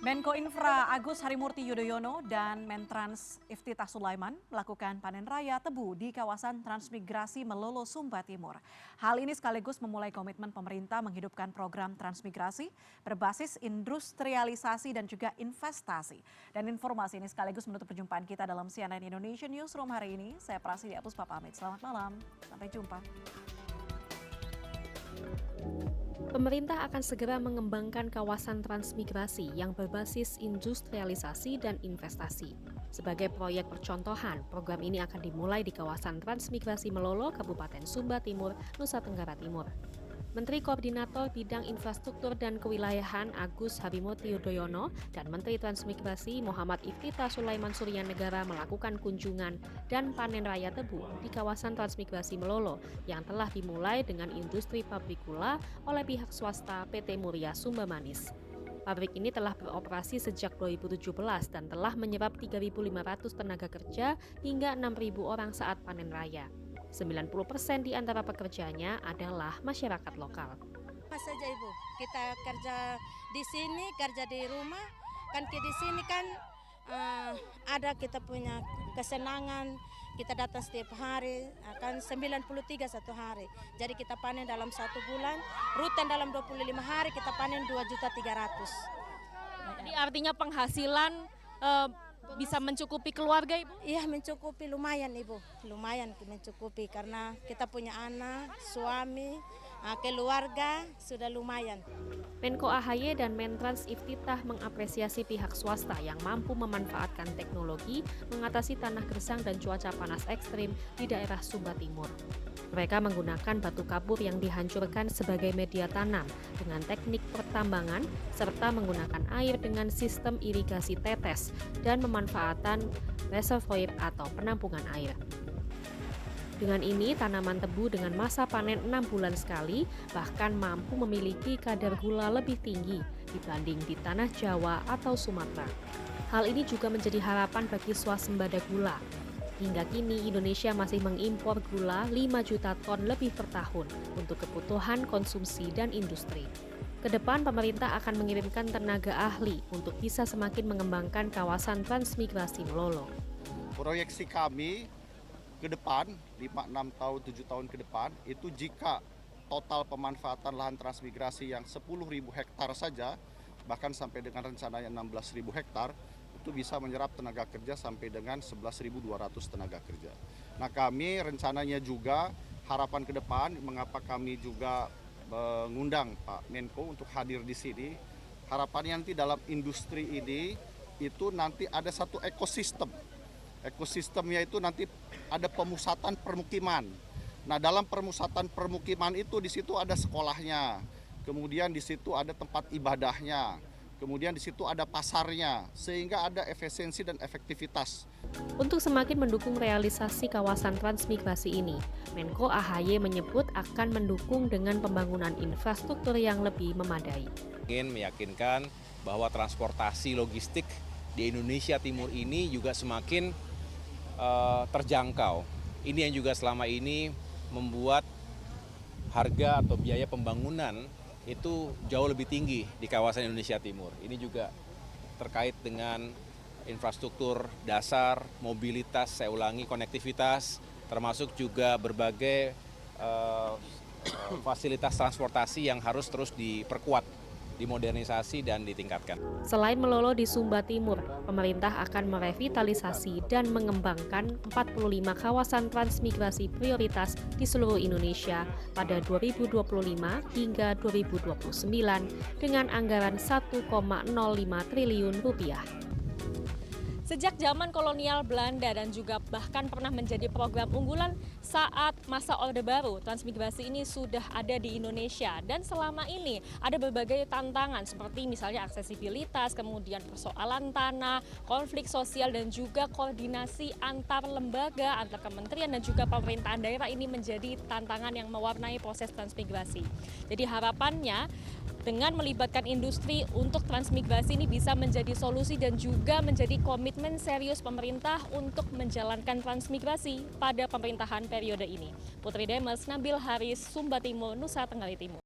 Menko Infra Agus Harimurti Yudhoyono dan Mentrans Iftitah Sulaiman melakukan panen raya tebu di kawasan transmigrasi Melolo, Sumba Timur. Hal ini sekaligus memulai komitmen pemerintah menghidupkan program transmigrasi berbasis industrialisasi dan juga investasi. Dan informasi ini sekaligus menutup perjumpaan kita dalam CNN Indonesia Newsroom hari ini. Saya Prasidia Puspa pamit. Selamat malam, sampai jumpa. Pemerintah akan segera mengembangkan kawasan transmigrasi yang berbasis industrialisasi dan investasi. Sebagai proyek percontohan, program ini akan dimulai di kawasan transmigrasi Melolo, Kabupaten Sumba Timur, Nusa Tenggara Timur. Menteri Koordinator Bidang Infrastruktur dan Kewilayahan Agus Harimurti Yudhoyono dan Menteri Transmigrasi Muhammad Iftitah Sulaiman Suryanegara melakukan kunjungan dan panen raya tebu di kawasan transmigrasi Melolo yang telah dimulai dengan industri pabrik gula oleh pihak swasta PT Muria Sumba Manis. Pabrik ini telah beroperasi sejak 2017 dan telah menyerap 3.500 tenaga kerja hingga 6.000 orang saat panen raya. 90% di antara pekerjanya adalah masyarakat lokal. Apa saja Ibu, kita kerja di sini, kerja di rumah, kan di sini kan ada kita punya kesenangan, kita datang setiap hari, kan 93 satu hari. Jadi kita panen dalam 1 bulan, rutin dalam 25 hari kita panen 2.300.000. Jadi artinya penghasilan bisa mencukupi keluarga Ibu? Iya mencukupi, lumayan Ibu, lumayan mencukupi karena kita punya anak, suami, keluarga sudah lumayan. Menko AHY dan Mentrans Iftitah mengapresiasi pihak swasta yang mampu memanfaatkan teknologi mengatasi tanah gersang dan cuaca panas ekstrim di daerah Sumba Timur. Mereka menggunakan batu kapur yang dihancurkan sebagai media tanam dengan teknik pertambangan serta menggunakan air dengan sistem irigasi tetes dan pemanfaatan reservoir atau penampungan air. Dengan ini, tanaman tebu dengan masa panen 6 bulan sekali bahkan mampu memiliki kadar gula lebih tinggi dibanding di tanah Jawa atau Sumatera. Hal ini juga menjadi harapan bagi swasembada gula. Hingga kini Indonesia masih mengimpor gula 5 juta ton lebih per tahun untuk kebutuhan konsumsi dan industri. Kedepan pemerintah akan mengirimkan tenaga ahli untuk bisa semakin mengembangkan kawasan transmigrasi Melolo. Proyeksi kami ke depan 5-6 tahun 7 tahun ke depan itu jika total pemanfaatan lahan transmigrasi yang 10.000 hektar saja bahkan sampai dengan rencananya 16.000 hektar itu bisa menyerap tenaga kerja sampai dengan 11.200 tenaga kerja. Nah kami rencananya juga harapan ke depan mengapa kami juga mengundang Pak Menko untuk hadir di sini. Harapannya nanti dalam industri ini itu nanti ada satu ekosistem. Ekosistemnya itu nanti ada pemusatan permukiman. Nah dalam pemusatan permukiman itu di situ ada sekolahnya, kemudian di situ ada tempat ibadahnya. Kemudian di situ ada pasarnya, sehingga ada efisiensi dan efektivitas. Untuk semakin mendukung realisasi kawasan transmigrasi ini, Menko AHY menyebut akan mendukung dengan pembangunan infrastruktur yang lebih memadai. Ingin meyakinkan bahwa transportasi logistik di Indonesia Timur ini juga semakin terjangkau. Ini yang juga selama ini membuat harga atau biaya pembangunan itu jauh lebih tinggi di kawasan Indonesia Timur. Ini juga terkait dengan infrastruktur dasar, mobilitas, saya ulangi, konektivitas, termasuk juga berbagai fasilitas transportasi yang harus terus diperkuat, dimodernisasi dan ditingkatkan. Selain Melolo di Sumba Timur, pemerintah akan merevitalisasi dan mengembangkan 45 kawasan transmigrasi prioritas di seluruh Indonesia pada 2025 hingga 2029 dengan anggaran 1,05 triliun rupiah. Sejak zaman kolonial Belanda dan juga bahkan pernah menjadi program unggulan saat masa Orde Baru, transmigrasi ini sudah ada di Indonesia. Dan selama ini ada berbagai tantangan seperti misalnya aksesibilitas, kemudian persoalan tanah, konflik sosial dan juga koordinasi antar lembaga, antar kementerian dan juga pemerintahan daerah ini menjadi tantangan yang mewarnai proses transmigrasi. Jadi harapannya dengan melibatkan industri untuk transmigrasi ini bisa menjadi solusi dan juga menjadi komitmen serius pemerintah untuk menjalankan transmigrasi pada pemerintahan periode ini. Putri Demes, Nabil Haris, Sumba Timur, Nusa Tenggara Timur.